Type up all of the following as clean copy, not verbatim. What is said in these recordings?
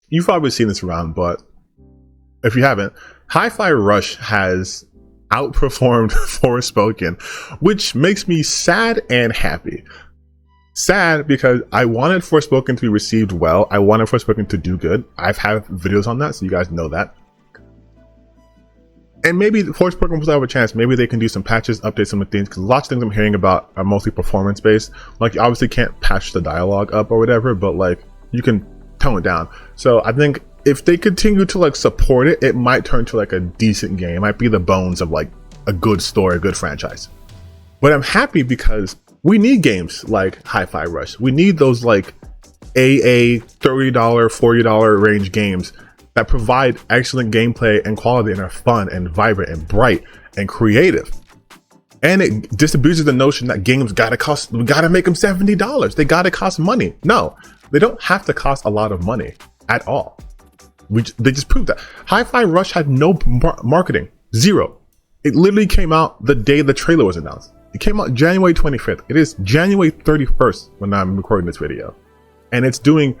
you've probably seen this around, but if you haven't, Hi-Fi Rush has outperformed Forspoken, which makes me sad and happy. Sad because I wanted Forspoken to be received well. I wanted Forspoken to do good. I've had videos on that, so you guys know that. And maybe Forspoken will have a chance. Maybe they can do some patches, update some of the things, because lots of things I'm hearing about are mostly performance based. Like, you obviously can't patch the dialogue up or whatever, but like, you can tone it down. So I think if they continue to like support it, it might turn to like a decent game. It might be the bones of like a good story, a good franchise. But I'm happy because we need games like Hi-Fi Rush. We need those like AA $30, $40 range games that provide excellent gameplay and quality and are fun and vibrant and bright and creative. And it disabuses the notion that games gotta cost, we gotta make them $70. They gotta cost money. No, they don't have to cost a lot of money at all. They just proved that. Hi-Fi Rush had no marketing, zero. It literally came out the day the trailer was announced. It came out January 25th. It is January 31st when I'm recording this video. And it's doing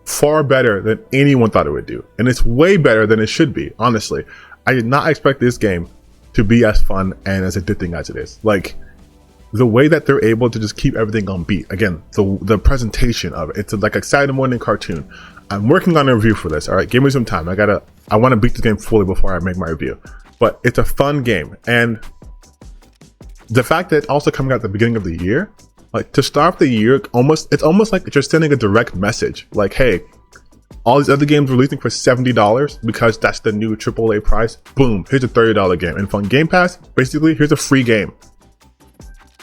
far better than anyone thought it would do. And it's way better than it should be, honestly. I did not expect this game to be as fun and as addicting as it is. Like, the way that they're able to just keep everything on beat. Again, the presentation of it. It's like a Saturday morning cartoon. I'm working on a review for this. All right, give me some time. I want to beat the game fully before I make my review. But it's a fun game. And the fact that it's also coming out at the beginning of the year, like to start the year, it's almost like you're sending a direct message. Like, hey, all these other games releasing for $70 because that's the new AAA price. Boom, here's a $30 game. And from Game Pass, basically, here's a free game.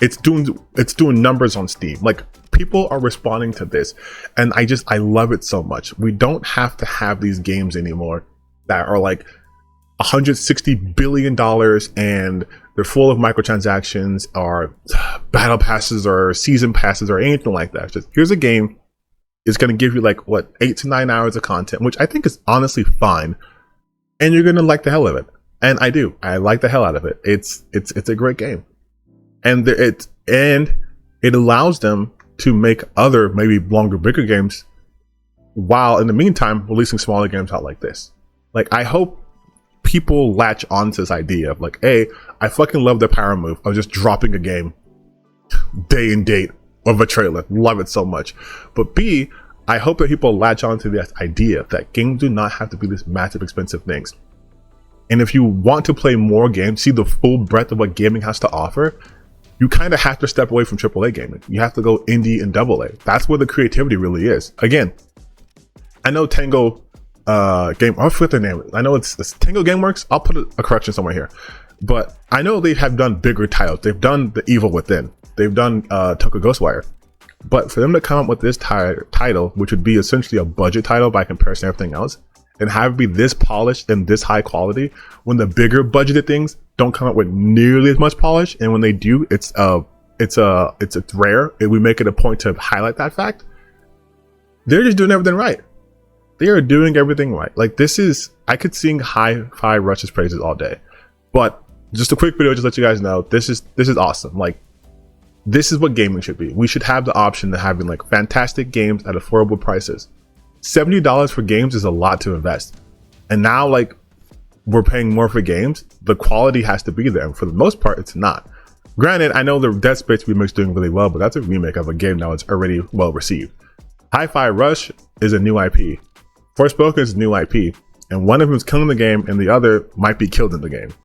It's doing numbers on Steam. Like, people are responding to this, and I love it so much. We don't have to have these games anymore that are like $160 billion and they're full of microtransactions or battle passes or season passes or anything like that. It's just, here's a game. It's going to give you like, what, 8 to 9 hours of content, which I think is honestly fine. And you're going to like the hell of it. And I do. I like the hell out of it. It's a great game. And it allows them to make other, maybe longer, bigger games, while in the meantime releasing smaller games out like this. Like, I hope people latch onto this idea of like, hey, I fucking love the power move of just dropping a game day and date of a trailer. Love it so much. But B, I hope that people latch onto this idea that games do not have to be this massive, expensive things. And if you want to play more games, see the full breadth of what gaming has to offer, you kind of have to step away from AAA gaming. You have to go indie and AA. That's where the creativity really is. Again, I know Tango I forget their name. I know it's Tango Gameworks. I'll put a correction somewhere here. But I know they have done bigger titles. They've done The Evil Within. They've done Tokyo Ghostwire. But for them to come up with this title, which would be essentially a budget title by comparison to everything else, and have it be this polished and this high quality, when the bigger budgeted things don't come up with nearly as much polish, and when they do, it's rare, and we make it a point to highlight that fact. They're just doing everything right. They are doing everything right. Like, this is, I could sing Hi-Fi Rush's praises all day, but just a quick video just to let you guys know, this is awesome. Like, this is what gaming should be. We should have the option of having like fantastic games at affordable prices. $70 for games is a lot to invest. And now, like, we're paying more for games. The quality has to be there. And for the most part, it's not. Granted, I know the Dead Space remake is doing really well, but that's a remake of a game that was already well received. Hi-Fi Rush is a new IP. Forspoken is a new IP. And one of them is killing the game and the other might be killed in the game.